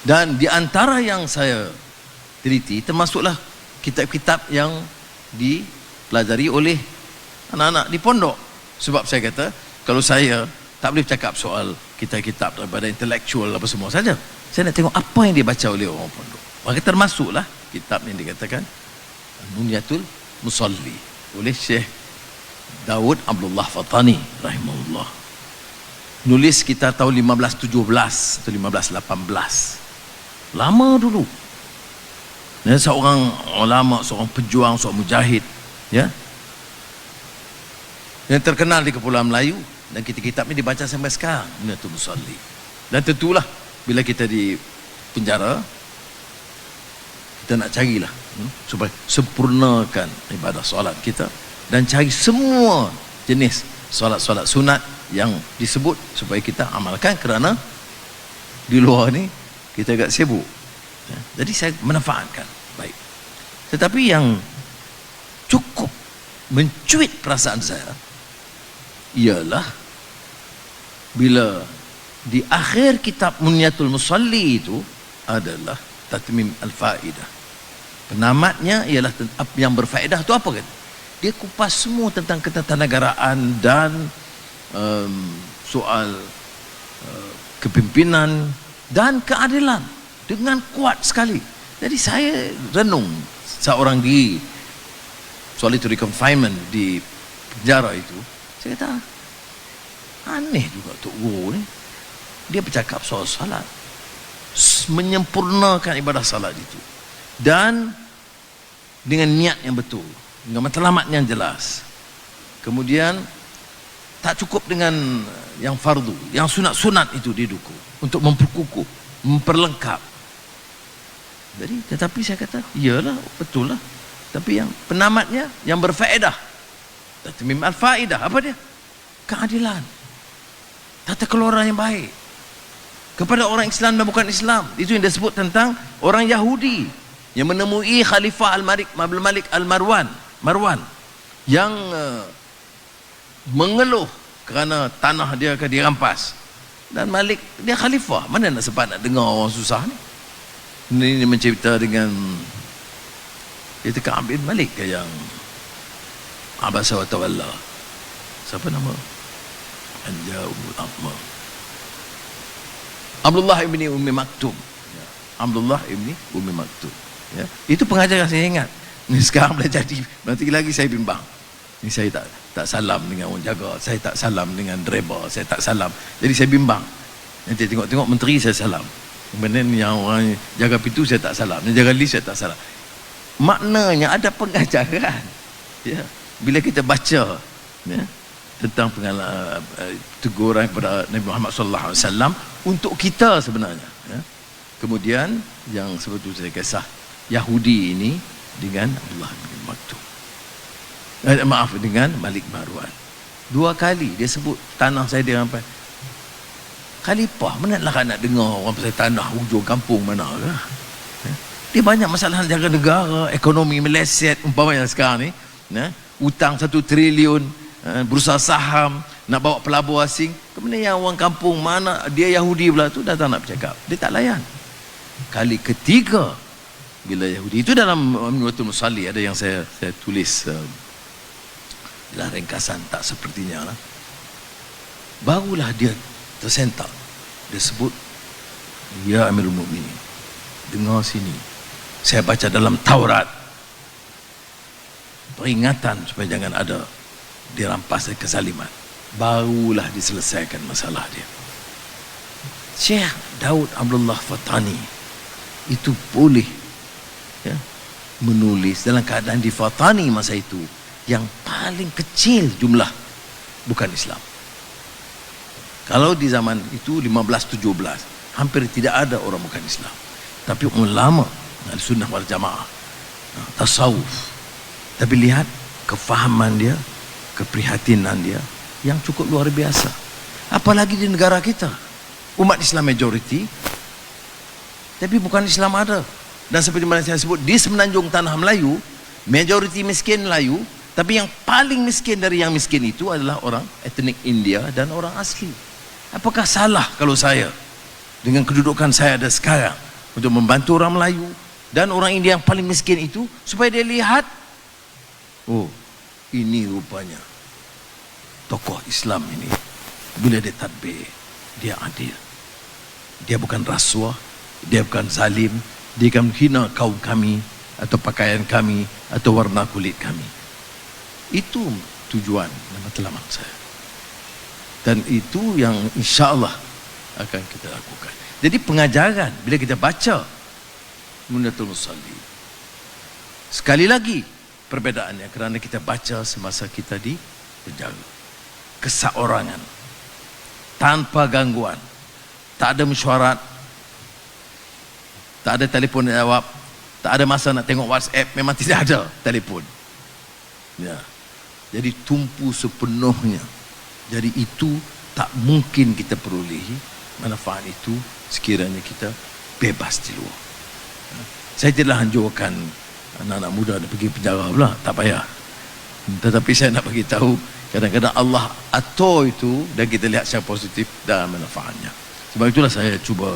Dan di antara yang saya teliti termasuklah kitab-kitab yang dipelajari oleh anak-anak di pondok. Sebab saya kata, kalau saya tak boleh cakap soal kitab-kitab daripada intelektual apa semua saja. Saya nak tengok apa yang dibaca oleh orang pondok. Maka termasuklah kitab yang dikatakan Nunyatul Musalli oleh Syekh Daud Abdullah Fathani rahimahullah. Nulis sekitar tahun 1517 atau 1518. Lama dulu. Dia seorang ulama, seorang pejuang, seorang mujahid, ya, yang terkenal di Kepulauan Melayu, dan kitab-kitab ini dibaca sampai sekarang, Nunyatul Musalli. Dan tentulah bila kita di penjara, kita nak carilah supaya sempurnakan ibadah solat kita dan cari semua jenis solat-solat sunat yang disebut supaya kita amalkan, kerana di luar ni kita agak sibuk, ya. Jadi saya memanfaatkan baik. Tetapi yang cukup mencuit perasaan saya ialah bila di akhir kitab Nunyatul Musalli itu adalah Tatmim Al-Faidah. Penamatnya ialah yang berfaedah itu apa kan? Dia kupas semua tentang ketatanegaraan dan soal kepimpinan dan keadilan dengan kuat sekali. Jadi saya renung seorang di solitary confinement di penjara itu. Saya kata aneh juga Tok Guru ni. Dia bercakap soal salat, menyempurnakan ibadah salat itu, dan dengan niat yang betul, dengan matlamat yang jelas. Kemudian tak cukup dengan yang fardu, yang sunat-sunat itu didukung untuk memperkukuh, memperlengkap. Jadi, tetapi saya kata, iyalah, betul lah. Tapi yang penamatnya, yang berfaedah, Tatmim Al-Faidah, apa dia? Keadilan, tata kelola yang baik kepada orang Islam dan bukan Islam. Itu yang disebut tentang orang Yahudi yang menemui Khalifah Abdul Malik Marwan yang mengeluh kerana tanah dia akan dirampas. Dan Malik, dia khalifah, mana nak sempat nak dengar orang susah ni. Ini mencerita dengan kita Ka'ab bin Malik yang Abasa wa Tawalla. Siapa nama? Anja'ul Aqma. Abdullah ibni Ummi Maktum, ya. Abdullah ibni Ummi Maktum, ya. Itu pengajaran saya ingat. Ini sekarang dah jadi, nanti lagi saya bimbang. Ini saya tak salam dengan orang jaga, saya tak salam dengan driver, saya tak salam. Jadi saya bimbang. Nanti tengok-tengok menteri saya salam. Kemudian yang orang jaga pintu saya tak salam, yang jaga lift saya tak salam. Maknanya ada pengajaran, ya. Bila kita baca, ya, tentang pengalaman teguran kepada Nabi Muhammad sallallahu alaihi wasallam untuk kita sebenarnya, ya. Kemudian yang sebetulnya saya kisah Yahudi ini dengan Abdullah bin Maktum, dengan Malik Marwan. 2 kali dia sebut tanah saya dirampas. Khalifah mana nak dengar orang pasal tanah hujung kampung mana lah, ya. Dia banyak masalah jaga negara, ekonomi meleset umpamanya sekarang ni, ya. Hutang 1 triliun, berusaha saham, nak bawa pelabur asing. Kemudian yang orang kampung mana dia Yahudi pula tu datang nak bercakap, dia tak layan. Kali ketiga bila Yahudi itu dalam Nunyatul Musalli ada yang saya tulis dalam ringkasan, tak sepertinya lah. Barulah dia tersentak. Dia sebut, ya Amirul Mukminin, dengar sini, saya baca dalam Taurat peringatan supaya jangan ada dirampas dari kezaliman. Barulah diselesaikan masalah dia. Syekh Daud Abdullah Fathani itu boleh, ya, menulis dalam keadaan di Fathani masa itu yang paling kecil jumlah bukan Islam. Kalau di zaman itu 1517 hampir tidak ada orang bukan Islam. Tapi ulama Ahlussunnah wal Jamaah, tasawuf. Tapi lihat kefahaman dia, keprihatinan dia yang cukup luar biasa. Apalagi di negara kita, umat Islam majoriti, tapi bukan Islam ada. Dan seperti mana saya sebut, di semenanjung tanah Melayu, majoriti miskin Melayu, tapi yang paling miskin dari yang miskin itu adalah orang etnik India dan orang asli. Apakah salah kalau saya dengan kedudukan saya ada sekarang untuk membantu orang Melayu dan orang India yang paling miskin itu, supaya dia lihat, oh, ini rupanya tokoh Islam ini, bila dia tadbir, dia adil, dia bukan rasuah, dia bukan zalim, dia akan hina kaum kami atau pakaian kami atau warna kulit kami. Itu tujuan dan matlamat saya, dan itu yang insya-Allah akan kita lakukan. Jadi pengajaran bila kita baca Munyatul Musalli, sekali lagi perbedaannya kerana kita baca semasa kita di penjara, keseorangan, tanpa gangguan, tak ada mesyuarat, tak ada telefon jawab, tak ada masa nak tengok WhatsApp, memang tidak ada telefon. Ya. Jadi tumpu sepenuhnya. Jadi itu tak mungkin kita perolehi manfaat itu sekiranya kita bebas di luar. Saya tidak anjurkan anak-anak muda nak pergi penjara pula, tak payah. Tetapi saya nak bagi tahu, kadang-kadang Allah atur itu dan kita lihat secara positif dan manfaatnya. Sebab itulah saya cuba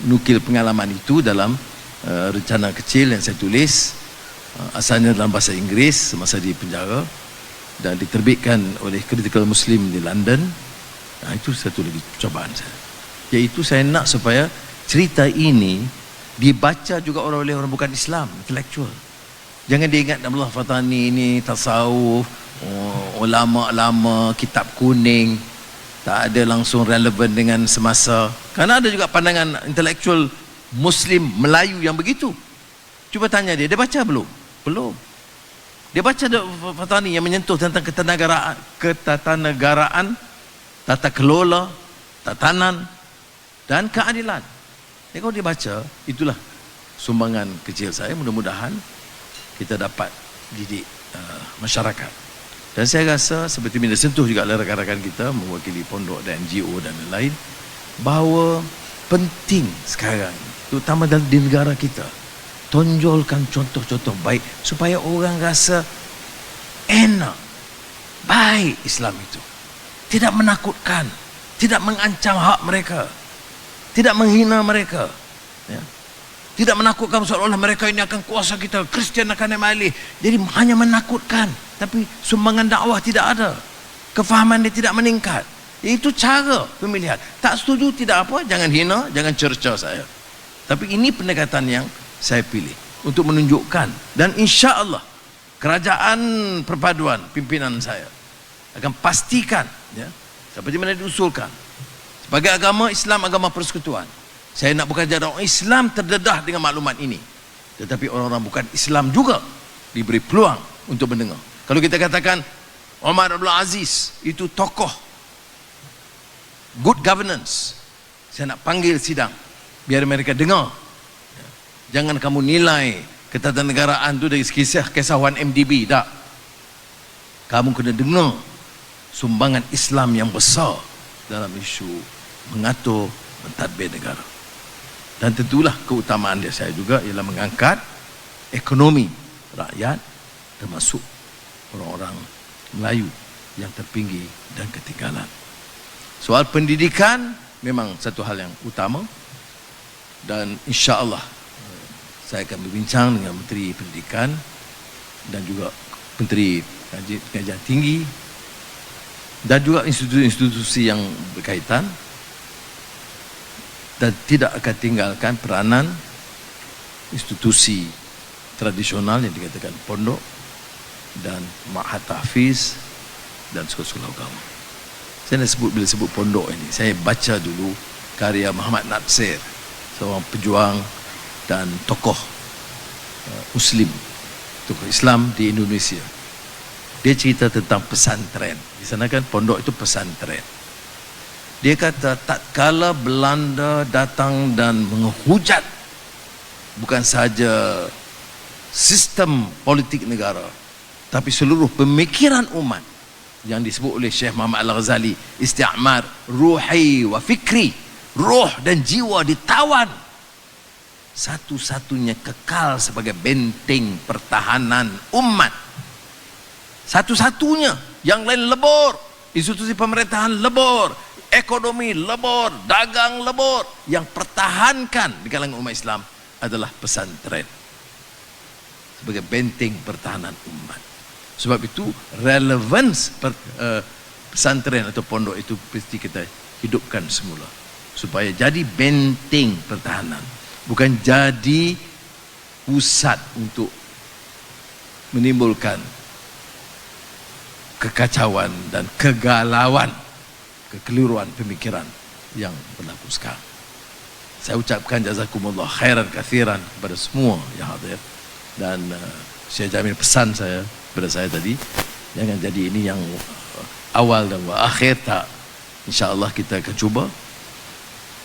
menukil pengalaman itu dalam rencana kecil yang saya tulis, asalnya dalam bahasa Inggeris semasa di penjara dan diterbitkan oleh Critical Muslim di London. Itu satu lagi cubaan saya, iaitu saya nak supaya cerita ini dibaca juga oleh orang bukan Islam, intelektual. Jangan dia ingat Abdullah Fathani ini tasawuf, ulama-ulama, kitab kuning, tak ada langsung relevan dengan semasa. Karena ada juga pandangan intelektual Muslim Melayu yang begitu. Cuba tanya dia baca belum? Belum. Dia baca Fathani yang menyentuh tentang ketatanegaraan, tata kelola, tatanan dan keadilan. Jadi kalau dia baca, itulah sumbangan kecil saya. Mudah-mudahan kita dapat didik masyarakat. Dan saya rasa seperti bila sentuh juga oleh rakan-rakan kita mewakili pondok dan NGO dan lain-lain, bahawa penting sekarang, terutama di negara kita, tonjolkan contoh-contoh baik supaya orang rasa enak, baik Islam itu. Tidak menakutkan, tidak mengancam hak mereka, tidak menghina mereka, ya. Tidak menakutkan seolah-olah mereka ini akan kuasa kita, Kristian akan naik. Jadi hanya menakutkan, tapi sumbangan dakwah tidak ada, kefahaman dia tidak meningkat. Itu cara pemilihan. Tak setuju tidak apa, jangan hina, jangan cerca saya. Tapi ini pendekatan yang saya pilih untuk menunjukkan, dan insya-Allah kerajaan perpaduan pimpinan saya akan pastikan, ya, seperti mana diusulkan, sebagai agama Islam, agama persekutuan, saya nak bekerja dengan orang Islam terdedah dengan maklumat ini, tetapi orang-orang bukan Islam juga diberi peluang untuk mendengar. Kalau kita katakan Omar Abdul Aziz itu tokoh good governance, saya nak panggil sidang biar mereka dengar. Jangan kamu nilai ketatanegaraan itu dari kisah 1MDB, tak. Kamu kena dengar sumbangan Islam yang besar dalam isu mengatur mentadbir negara. Dan tentulah keutamaan dia saya juga ialah mengangkat ekonomi rakyat, termasuk orang-orang Melayu yang terpinggir dan ketinggalan. Soal pendidikan memang satu hal yang utama, dan insya-Allah saya akan berbincang dengan Menteri Pendidikan dan juga Menteri Pengajian Tinggi dan juga institusi-institusi yang berkaitan, dan tidak akan tinggalkan peranan institusi tradisional yang dikatakan pondok dan ma'had tahfiz dan sekolah-sekolah agama. Saya nak sebut, bila sebut pondok ini, saya baca dulu karya Muhammad Natsir, seorang pejuang dan tokoh Muslim, tokoh Islam di Indonesia. Dia cerita tentang pesantren. Di sana kan pondok itu pesantren. Dia kata tatkala Belanda datang dan menghujat bukan sahaja sistem politik negara, tapi seluruh pemikiran umat yang disebut oleh Syekh Muhammad Al-Ghazali, isti'mar ruhi wa fikri, roh dan jiwa ditawan. Satu-satunya kekal sebagai benteng pertahanan umat, satu-satunya, yang lain lebur, institusi pemerintahan lebur, ekonomi lebur, dagang lebur. Yang pertahankan di kalangan umat Islam adalah pesantren sebagai benteng pertahanan umat. Sebab itu relevans pesantren atau pondok itu mesti kita hidupkan semula supaya jadi benteng pertahanan, bukan jadi pusat untuk menimbulkan kekacauan dan kegalauan, kekeliruan pemikiran yang berlaku sekarang. Saya ucapkan jazakumullah khairan kathiran kepada semua yang hadir, dan saya jamin pesan saya kepada saya tadi, jangan jadi ini yang awal dan akhir, tak. InsyaAllah kita akan cuba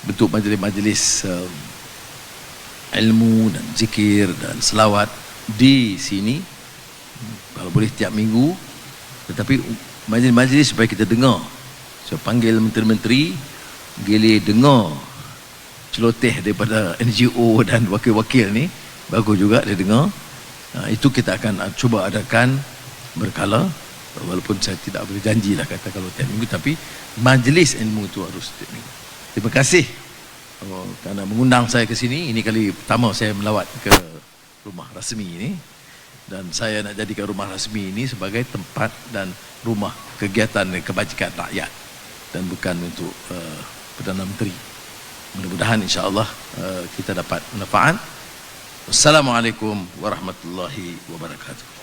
bentuk majlis-majlis ilmu dan zikir dan selawat di sini, kalau boleh tiap minggu, tetapi majlis-majlis supaya kita dengar. Saya panggil menteri-menteri, gili dengar celoteh daripada NGO dan wakil-wakil ni, bagus juga dia dengar. Itu kita akan cuba adakan berkala, walaupun saya tidak boleh janji lah kata kalau tiap minggu, tapi majlis ilmu itu harus tiap minggu. Terima kasih kerana mengundang saya ke sini. Ini kali pertama saya melawat ke rumah rasmi ini, dan saya nak jadikan rumah rasmi ini sebagai tempat dan rumah kegiatan kebajikan rakyat dan bukan untuk Perdana Menteri. Mudah-mudahan insya-Allah kita dapat manfaat. Wassalamualaikum warahmatullahi wabarakatuh.